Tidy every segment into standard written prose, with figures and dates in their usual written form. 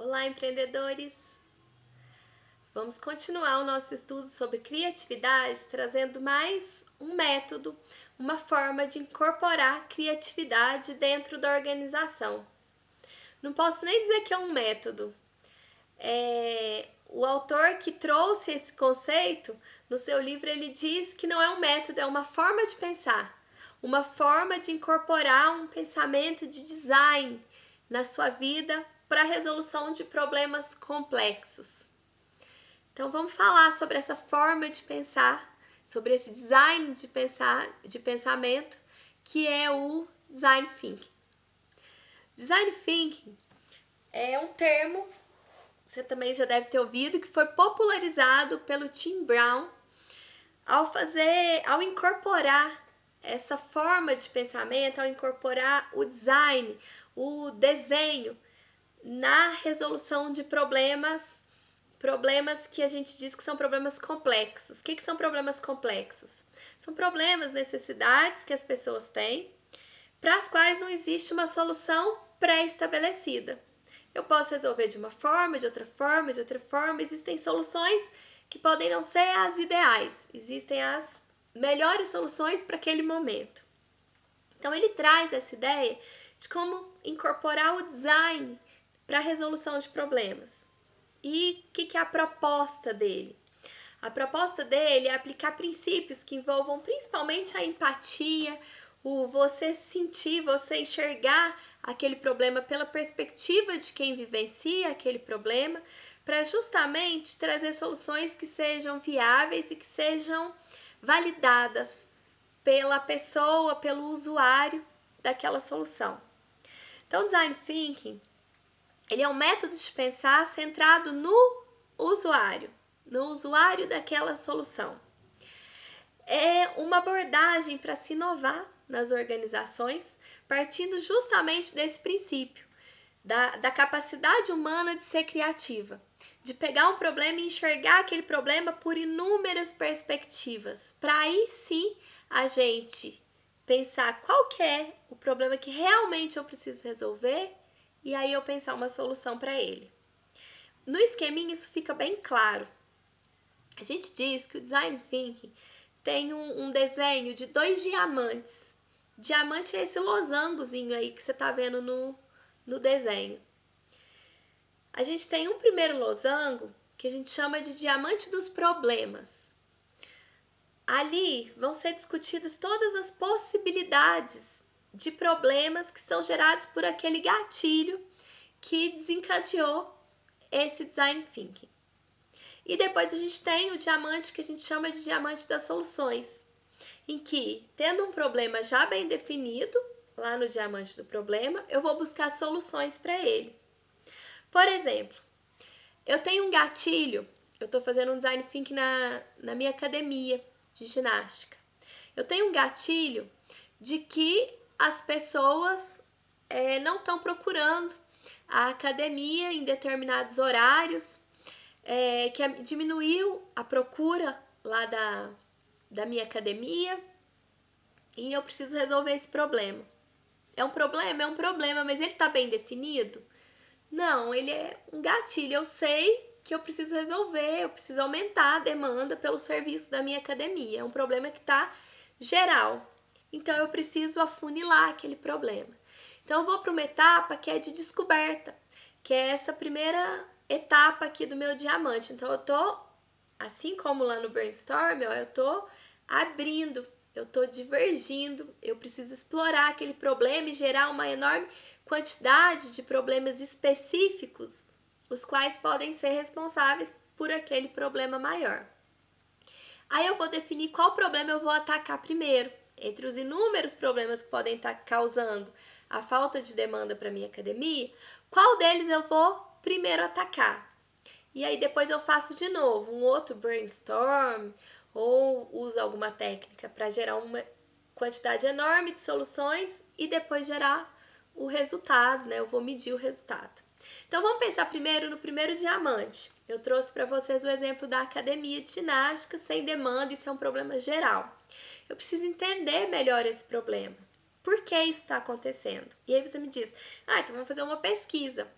Olá, empreendedores! Vamos continuar o nosso estudo sobre criatividade, trazendo mais um método, uma forma de incorporar criatividade dentro da organização. Não posso nem dizer que é um método. O autor que trouxe esse conceito, no seu livro, ele diz que não é um método, é uma forma de pensar, uma forma de incorporar um pensamento de design na sua vida para a resolução de problemas complexos. Então vamos falar sobre essa forma de pensar, sobre esse design de pensamento, que é o design thinking. Design thinking é um termo, você também já deve ter ouvido, que foi popularizado pelo Tim Brown ao incorporar essa forma de pensamento, ao incorporar o design, o desenho na resolução de problemas que a gente diz que são problemas complexos. O que são problemas complexos? São problemas, necessidades que as pessoas têm, para as quais não existe uma solução pré-estabelecida. Eu posso resolver de uma forma, de outra forma, de outra forma. Existem soluções que podem não ser as ideais, existem as melhores soluções para aquele momento. Então ele traz essa ideia de como incorporar o design para a resolução de problemas. E o que é a proposta dele? A proposta dele é aplicar princípios que envolvam principalmente a empatia, o você sentir, você enxergar aquele problema pela perspectiva de quem vivencia aquele problema, para justamente trazer soluções que sejam viáveis e que sejam validadas pela pessoa, pelo usuário daquela solução. Então, Design Thinking, ele é um método de pensar centrado no usuário daquela solução. É uma abordagem para se inovar nas organizações, partindo justamente desse princípio, da capacidade humana de ser criativa, de pegar um problema e enxergar aquele problema por inúmeras perspectivas, para aí sim a gente pensar qual que é o problema que realmente eu preciso resolver e aí eu pensar uma solução para ele. No esqueminha isso fica bem claro. A gente diz que o Design Thinking tem um desenho de 2 diamantes. Diamante é esse losangozinho aí que você tá vendo no desenho. A gente tem um primeiro losango que a gente chama de diamante dos problemas. Ali vão ser discutidas todas as possibilidades de problemas que são gerados por aquele gatilho que desencadeou esse Design Thinking. E depois a gente tem o diamante que a gente chama de diamante das soluções, em que, tendo um problema já bem definido, lá no diamante do problema, eu vou buscar soluções para ele. Por exemplo, eu tenho um gatilho, eu estou fazendo um design thinking na minha academia de ginástica. Eu tenho um gatilho de que as pessoas não estão procurando a academia em determinados horários, que diminuiu a procura lá da minha academia e eu preciso resolver esse problema. É um problema, mas ele está bem definido? Não, ele é um gatilho. Eu sei que eu preciso resolver, eu preciso aumentar a demanda pelo serviço da minha academia. É um problema que está geral. Então eu preciso afunilar aquele problema. Então eu vou para uma etapa que é de descoberta, que é essa primeira etapa aqui do meu diamante. Então eu tô, assim como lá no brainstorm, eu tô abrindo, eu tô divergindo, eu preciso explorar aquele problema e gerar uma enorme quantidade de problemas específicos, os quais podem ser responsáveis por aquele problema maior. Aí eu vou definir qual problema eu vou atacar primeiro. Entre os inúmeros problemas que podem estar causando a falta de demanda para minha academia, qual deles eu vou primeiro atacar? E aí depois eu faço de novo um outro brainstorm ou uso alguma técnica para gerar uma quantidade enorme de soluções e depois gerar o resultado, né? Eu vou medir o resultado. Então vamos pensar primeiro no primeiro diamante. Eu trouxe para vocês o exemplo da academia de ginástica sem demanda, isso é um problema geral. Eu preciso entender melhor esse problema. Por que isso está acontecendo? E aí você me diz, então vamos fazer uma pesquisa.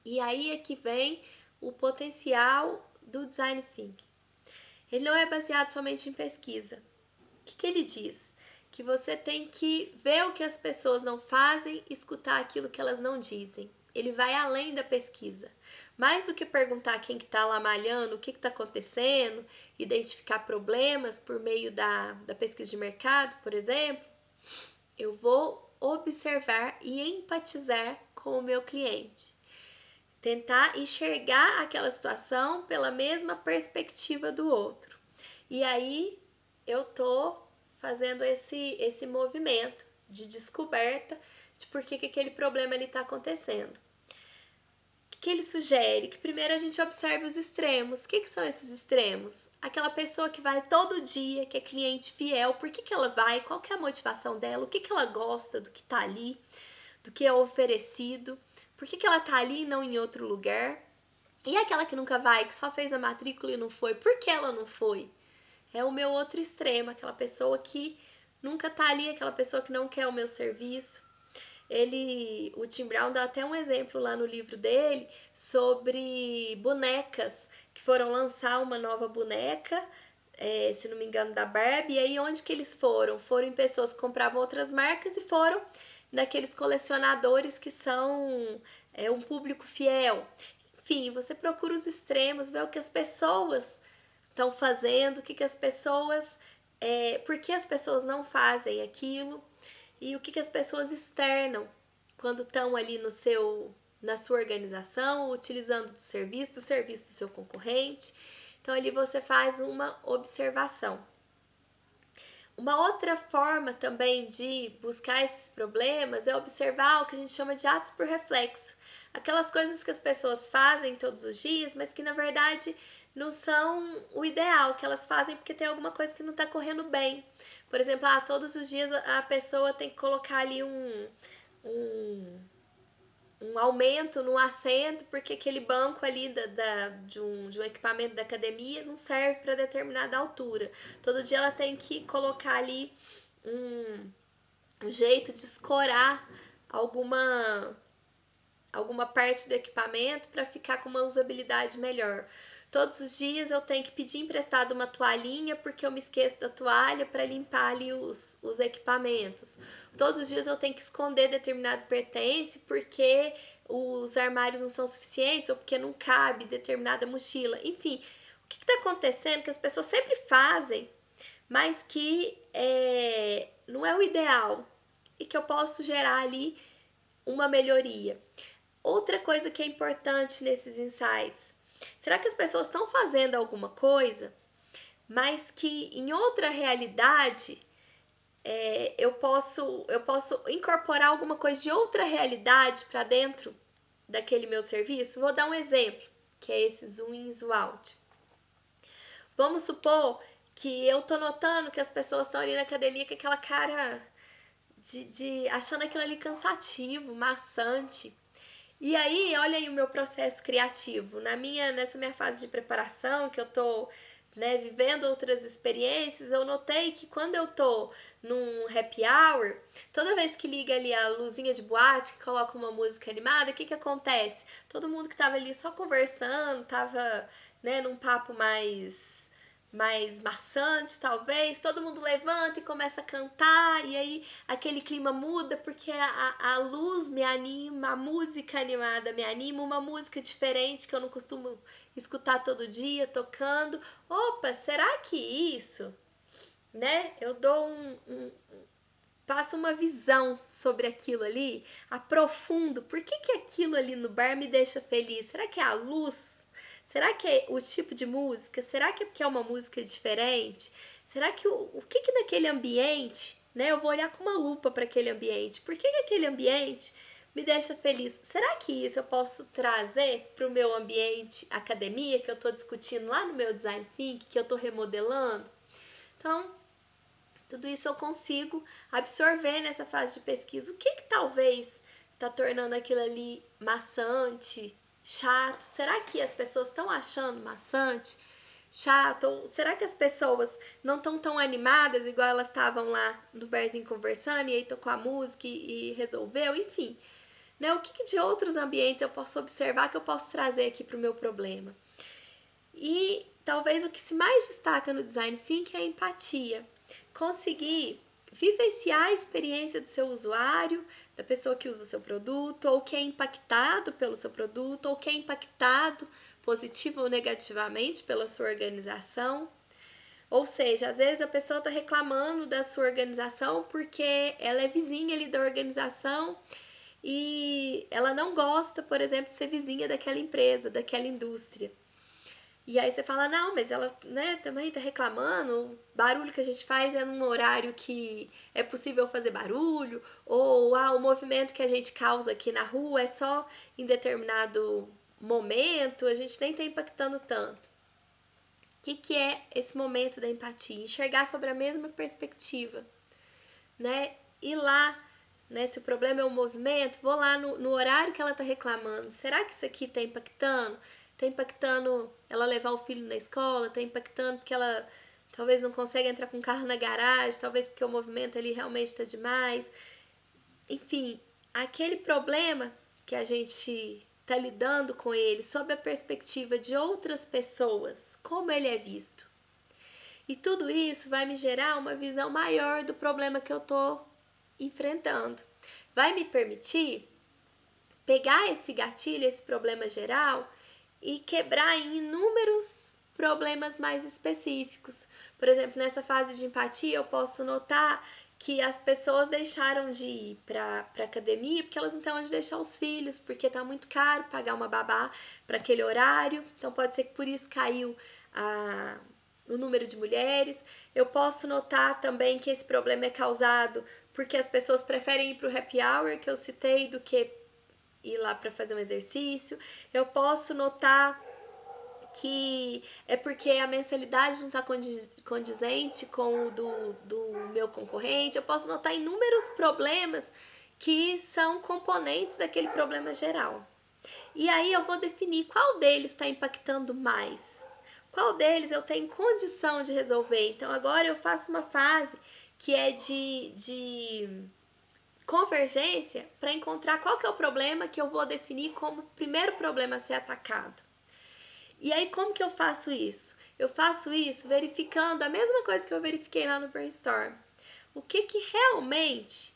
E aí é que vem o potencial do design thinking. Ele não é baseado somente em pesquisa. O que ele diz? Que você tem que ver o que as pessoas não fazem, escutar aquilo que elas não dizem. Ele vai além da pesquisa. Mais do que perguntar quem que está lá malhando, o que está acontecendo, identificar problemas por meio da pesquisa de mercado, por exemplo, eu vou observar e empatizar com o meu cliente. Tentar enxergar aquela situação pela mesma perspectiva do outro. E aí eu tô fazendo esse movimento de descoberta de por que aquele problema está acontecendo. O que ele sugere? Que primeiro a gente observe os extremos. O que são esses extremos? Aquela pessoa que vai todo dia, que é cliente fiel, por que ela vai? Qual que é a motivação dela? O que ela gosta do que está ali, do que é oferecido? Por que ela está ali e não em outro lugar? E aquela que nunca vai, que só fez a matrícula e não foi, por que ela não foi? É o meu outro extremo, aquela pessoa que nunca tá ali, aquela pessoa que não quer o meu serviço. O Tim Brown dá até um exemplo lá no livro dele sobre bonecas que foram lançar uma nova boneca, se não me engano, da Barbie. E aí onde que eles foram? Foram em pessoas que compravam outras marcas e foram naqueles colecionadores que são um público fiel. Enfim, você procura os extremos, vê o que as pessoas estão fazendo, o que as pessoas, por que as pessoas não fazem aquilo e o que as pessoas externam quando estão ali na sua organização, utilizando do serviço do seu concorrente. Então ali você faz uma observação. Uma outra forma também de buscar esses problemas é observar o que a gente chama de atos por reflexo. Aquelas coisas que as pessoas fazem todos os dias, mas que na verdade não são o ideal, que elas fazem porque tem alguma coisa que não está correndo bem. Por exemplo, todos os dias a pessoa tem que colocar ali um aumento no assento porque aquele banco ali de um equipamento da academia não serve para determinada altura. Todo dia ela tem que colocar ali um jeito de escorar alguma parte do equipamento para ficar com uma usabilidade melhor. Todos os dias eu tenho que pedir emprestado uma toalhinha porque eu me esqueço da toalha para limpar ali os equipamentos. Todos os dias eu tenho que esconder determinado pertence porque os armários não são suficientes ou porque não cabe determinada mochila. Enfim, o que está acontecendo que as pessoas sempre fazem, mas que não é o ideal e que eu posso gerar ali uma melhoria. Outra coisa que é importante nesses insights, será que as pessoas estão fazendo alguma coisa, mas que em outra realidade eu posso incorporar alguma coisa de outra realidade para dentro daquele meu serviço? Vou dar um exemplo, que é esse zoom in, zoom out. Vamos supor que eu tô notando que as pessoas estão ali na academia com aquela cara de achando aquilo ali cansativo, maçante. E aí, olha aí o meu processo criativo. Nessa minha fase de preparação, que eu tô vivendo outras experiências, eu notei que quando eu tô num happy hour, toda vez que liga ali a luzinha de boate, que coloca uma música animada, o que acontece? Todo mundo que tava ali só conversando, tava num papo mais maçante, talvez, todo mundo levanta e começa a cantar, e aí aquele clima muda porque a luz me anima, a música animada me anima, uma música diferente que eu não costumo escutar todo dia, tocando. Opa, será que isso, eu dou passo uma visão sobre aquilo ali, aprofundo, por que aquilo ali no bar me deixa feliz? Será que é a luz? Será que é o tipo de música? Será que é porque é uma música diferente? Será que o que naquele ambiente, eu vou olhar com uma lupa para aquele ambiente. Por que aquele ambiente me deixa feliz? Será que isso eu posso trazer para o meu ambiente academia, que eu estou discutindo lá no meu design thinking, que eu estou remodelando? Então, tudo isso eu consigo absorver nessa fase de pesquisa. O que talvez está tornando aquilo ali maçante, chato? Será que as pessoas estão achando maçante, chato? Ou será que as pessoas não estão tão animadas igual elas estavam lá no barzinho conversando e aí tocou a música e resolveu? Enfim, né? O que de outros ambientes eu posso observar que eu posso trazer aqui para o meu problema? E talvez o que se mais destaca no design thinking é a empatia. Conseguir vivenciar a experiência do seu usuário, da pessoa que usa o seu produto, ou que é impactado pelo seu produto, ou que é impactado positivo ou negativamente pela sua organização. Ou seja, às vezes a pessoa está reclamando da sua organização porque ela é vizinha ali da organização e ela não gosta, por exemplo, de ser vizinha daquela empresa, daquela indústria. E aí você fala, não, mas ela, né, também tá reclamando, o barulho que a gente faz é num horário que é possível fazer barulho, ou o movimento que a gente causa aqui na rua é só em determinado momento, a gente nem tá impactando tanto. O que é esse momento da empatia? Enxergar sobre a mesma perspectiva, né? Ir lá, né? Se o problema é o movimento, vou lá no horário que ela tá reclamando. Será que isso aqui tá impactando? Tá impactando ela levar o filho na escola? Tá impactando porque ela talvez não consiga entrar com o carro na garagem? Talvez porque o movimento ali realmente tá demais? Enfim, aquele problema que a gente está lidando com ele sob a perspectiva de outras pessoas, como ele é visto. E tudo isso vai me gerar uma visão maior do problema que eu estou enfrentando. Vai me permitir pegar esse gatilho, esse problema geral e quebrar em inúmeros problemas mais específicos. Por exemplo, nessa fase de empatia, eu posso notar que as pessoas deixaram de ir para academia porque elas não têm onde deixar os filhos, porque tá muito caro pagar uma babá para aquele horário. Então pode ser que por isso caiu o número de mulheres. Eu posso notar também que esse problema é causado porque as pessoas preferem ir para o happy hour que eu citei do que ir lá para fazer um exercício. Eu posso notar que é porque a mensalidade não está condizente com o do meu concorrente. Eu posso notar inúmeros problemas que são componentes daquele problema geral. E aí eu vou definir qual deles está impactando mais. Qual deles eu tenho condição de resolver. Então agora eu faço uma fase que é de convergência para encontrar qual que é o problema que eu vou definir como o primeiro problema a ser atacado. E aí, como que eu faço isso? Eu faço isso verificando a mesma coisa que eu verifiquei lá no brainstorm. O que realmente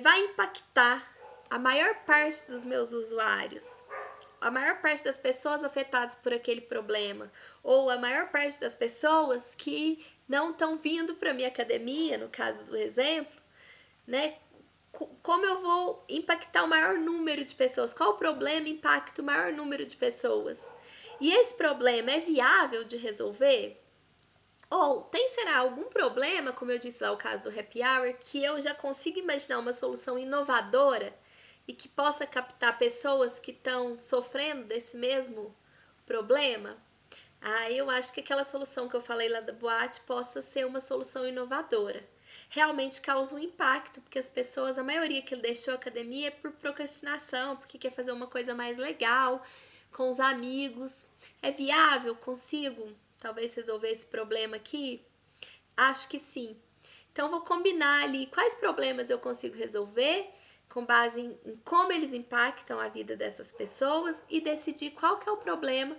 vai impactar a maior parte dos meus usuários, a maior parte das pessoas afetadas por aquele problema, ou a maior parte das pessoas que não estão vindo para minha academia, no caso do exemplo, né? Como eu vou impactar o maior número de pessoas? Qual o problema impacta o maior número de pessoas? E esse problema é viável de resolver? Ou será algum problema, como eu disse lá o caso do happy hour, que eu já consigo imaginar uma solução inovadora e que possa captar pessoas que estão sofrendo desse mesmo problema? Eu acho que aquela solução que eu falei lá da boate possa ser uma solução inovadora. Realmente causa um impacto, porque as pessoas, a maioria que deixou a academia é por procrastinação, porque quer fazer uma coisa mais legal com os amigos. É viável? Consigo talvez resolver esse problema aqui? Acho que sim. Então vou combinar ali quais problemas eu consigo resolver com base em como eles impactam a vida dessas pessoas e decidir qual que é o problema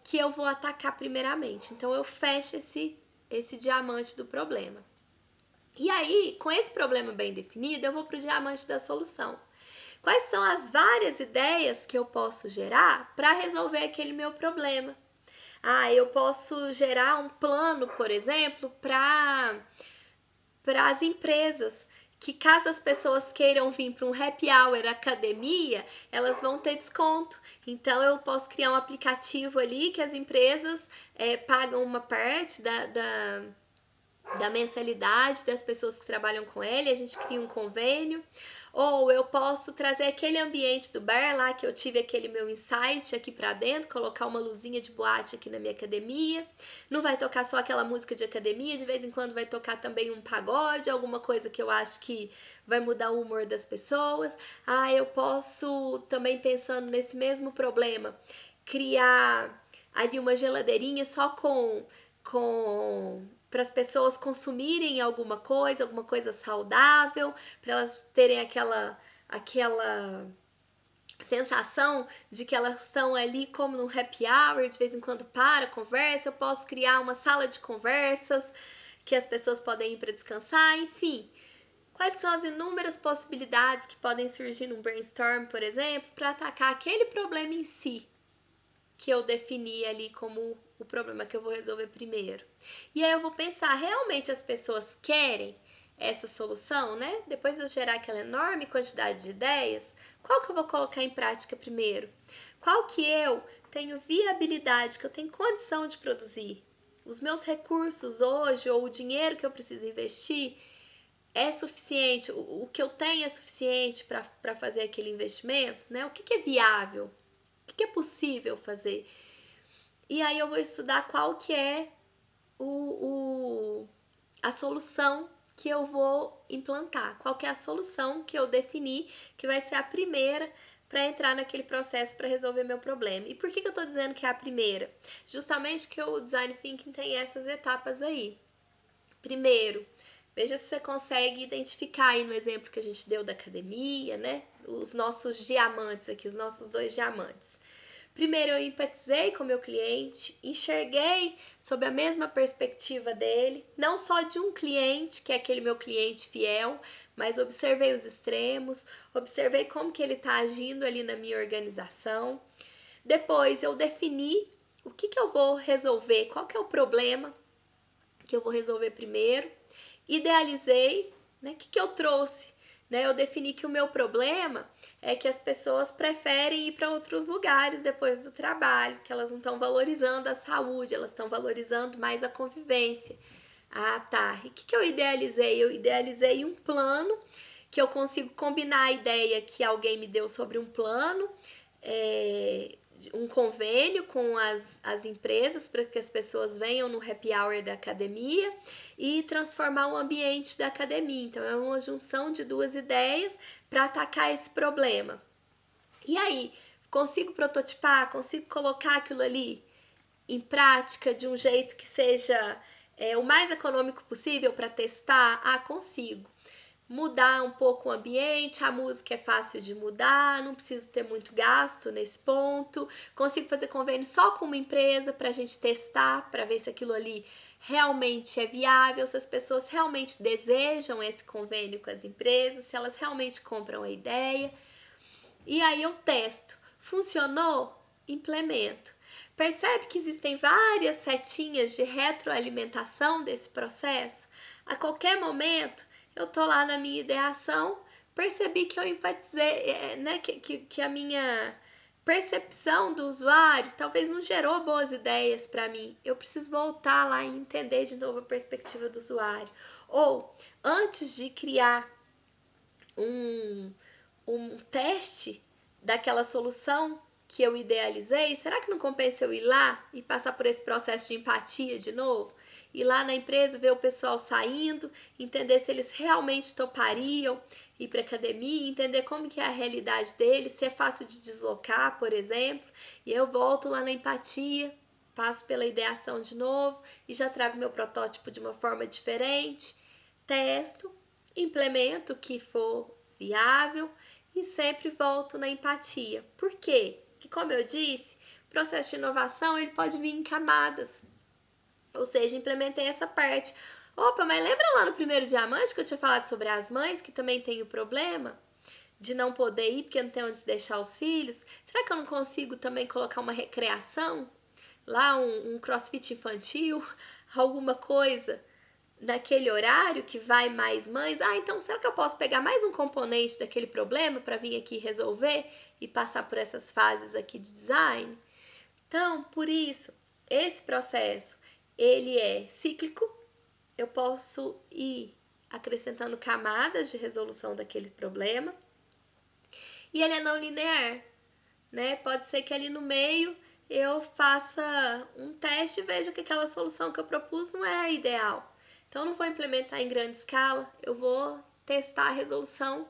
que eu vou atacar primeiramente. Então eu fecho esse diamante do problema. E aí, com esse problema bem definido, eu vou para o diamante da solução. Quais são as várias ideias que eu posso gerar para resolver aquele meu problema? Eu posso gerar um plano, por exemplo, para as empresas, que caso as pessoas queiram vir para um happy hour academia, elas vão ter desconto. Então eu posso criar um aplicativo ali que as empresas pagam uma parte da mensalidade das pessoas que trabalham com ele, a gente cria um convênio. Ou eu posso trazer aquele ambiente do bar lá que eu tive aquele meu insight aqui pra dentro, colocar uma luzinha de boate aqui na minha academia. Não vai tocar só aquela música de academia, de vez em quando vai tocar também um pagode, alguma coisa que eu acho que vai mudar o humor das pessoas. Eu posso também, pensando nesse mesmo problema, criar ali uma geladeirinha só com para as pessoas consumirem alguma coisa saudável, para elas terem aquela sensação de que elas estão ali como num happy hour, de vez em quando conversa, eu posso criar uma sala de conversas que as pessoas podem ir para descansar, enfim. Quais são as inúmeras possibilidades que podem surgir num brainstorm, por exemplo, para atacar aquele problema em si, que eu defini ali como o problema que eu vou resolver primeiro. E aí eu vou pensar, realmente as pessoas querem essa solução, né? Depois de eu gerar aquela enorme quantidade de ideias, qual que eu vou colocar em prática primeiro? Qual que eu tenho viabilidade, que eu tenho condição de produzir? Os meus recursos hoje, ou o dinheiro que eu preciso investir, é suficiente? O que eu tenho é suficiente para fazer aquele investimento, né? O que é viável? O que é possível fazer? E aí eu vou estudar qual que é a solução que eu vou implantar, qual que é a solução que eu defini que vai ser a primeira para entrar naquele processo para resolver meu problema. E por que eu estou dizendo que é a primeira? Justamente que o Design Thinking tem essas etapas aí. Primeiro, veja se você consegue identificar aí no exemplo que a gente deu da academia, né? Os nossos diamantes aqui, os nossos 2 diamantes. Primeiro, eu empatizei com o meu cliente, enxerguei sob a mesma perspectiva dele, não só de um cliente, que é aquele meu cliente fiel, mas observei os extremos, observei como que ele está agindo ali na minha organização. Depois, eu defini o que eu vou resolver, qual que é o problema que eu vou resolver primeiro. Idealizei, né? O que eu trouxe? Né? Eu defini que o meu problema é que as pessoas preferem ir para outros lugares depois do trabalho, que elas não estão valorizando a saúde, elas estão valorizando mais a convivência. Ah, tá. E o que eu idealizei? Eu idealizei um plano que eu consigo combinar a ideia que alguém me deu sobre um plano, um convênio com as empresas para que as pessoas venham no happy hour da academia e transformar o ambiente da academia. Então, é uma junção de 2 ideias para atacar esse problema. E aí, consigo prototipar, consigo colocar aquilo ali em prática de um jeito que seja o mais econômico possível para testar? Ah, consigo. Mudar um pouco o ambiente, a música é fácil de mudar, não preciso ter muito gasto nesse ponto, consigo fazer convênio só com uma empresa para a gente testar, para ver se aquilo ali realmente é viável, se as pessoas realmente desejam esse convênio com as empresas, se elas realmente compram a ideia. E aí eu testo. Funcionou? Implemento. Percebe que existem várias setinhas de retroalimentação desse processo? A qualquer momento, eu tô lá na minha ideação, percebi que eu empatizei, né, que a minha percepção do usuário talvez não gerou boas ideias para mim. Eu preciso voltar lá e entender de novo a perspectiva do usuário. Ou, antes de criar um teste daquela solução que eu idealizei, será que não compensa eu ir lá e passar por esse processo de empatia de novo? Ir lá na empresa, ver o pessoal saindo, entender se eles realmente topariam ir para academia, entender como que é a realidade deles, se é fácil de deslocar, por exemplo, e eu volto lá na empatia, passo pela ideação de novo e já trago meu protótipo de uma forma diferente, testo, implemento o que for viável e sempre volto na empatia. Por quê? Porque, como eu disse, o processo de inovação ele pode vir em camadas. Ou seja, implementei essa parte. Opa, mas lembra lá no primeiro diamante que eu tinha falado sobre as mães que também tem o problema de não poder ir porque não tem onde deixar os filhos? Será que eu não consigo também colocar uma recreação? Lá um crossfit infantil? Alguma coisa naquele horário que vai mais mães? Ah, então será que eu posso pegar mais um componente daquele problema para vir aqui resolver e passar por essas fases aqui de design? Então, por isso, esse processo, ele é cíclico, eu posso ir acrescentando camadas de resolução daquele problema, e ele é não linear, né? Pode ser que ali no meio eu faça um teste e veja que aquela solução que eu propus não é a ideal. Então, eu não vou implementar em grande escala, eu vou testar a resolução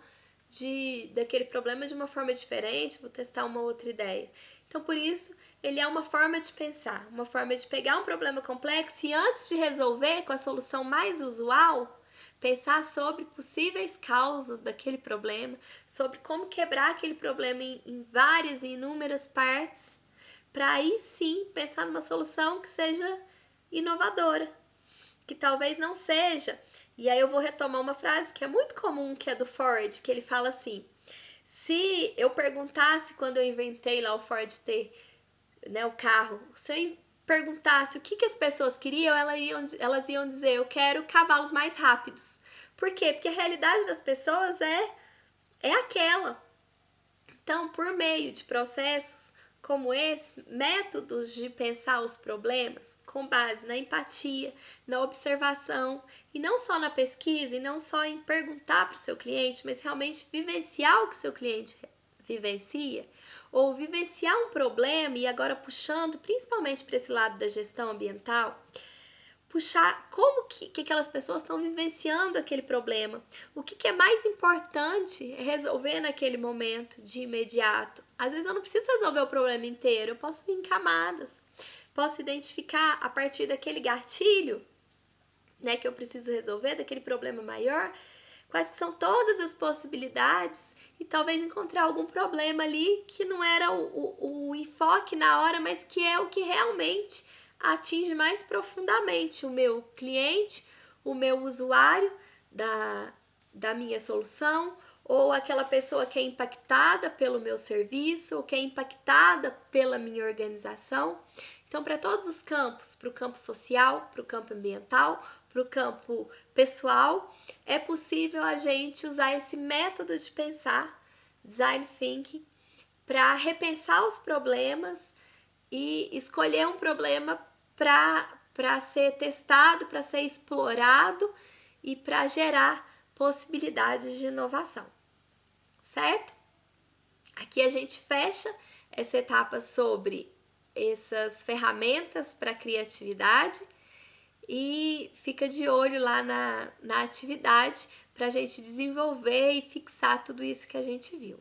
daquele problema de uma forma diferente, vou testar uma outra ideia. Então, por isso, ele é uma forma de pensar, uma forma de pegar um problema complexo e antes de resolver com a solução mais usual, pensar sobre possíveis causas daquele problema, sobre como quebrar aquele problema em várias e inúmeras partes, para aí sim pensar numa solução que seja inovadora, que talvez não seja. E aí eu vou retomar uma frase que é muito comum, que é do Ford, que ele fala assim: se eu perguntasse quando eu inventei lá o Ford T, né, o carro, se eu perguntasse o que as pessoas queriam, elas iam dizer: eu quero cavalos mais rápidos. Por quê? Porque a realidade das pessoas é aquela. Então, por meio de processos como esse, métodos de pensar os problemas com base na empatia, na observação, e não só na pesquisa, e não só em perguntar para o seu cliente, mas realmente vivenciar o que o seu cliente vivencia, ou vivenciar um problema, e agora puxando principalmente para esse lado da gestão ambiental, puxar como que aquelas pessoas estão vivenciando aquele problema. O que é mais importante resolver naquele momento, de imediato. Às vezes eu não preciso resolver o problema inteiro, eu posso vir em camadas. Posso identificar a partir daquele gatilho, né, que eu preciso resolver, daquele problema maior, quais que são todas as possibilidades e talvez encontrar algum problema ali que não era o enfoque na hora, mas que é o que realmente atinge mais profundamente o meu cliente, o meu usuário da minha solução, ou aquela pessoa que é impactada pelo meu serviço, ou que é impactada pela minha organização. Então, para todos os campos, para o campo social, para o campo ambiental, para o campo pessoal, é possível a gente usar esse método de pensar, design thinking, para repensar os problemas e escolher um problema para ser testado, para ser explorado e para gerar possibilidades de inovação, certo? Aqui a gente fecha essa etapa sobre essas ferramentas para criatividade e fica de olho lá na atividade para a gente desenvolver e fixar tudo isso que a gente viu.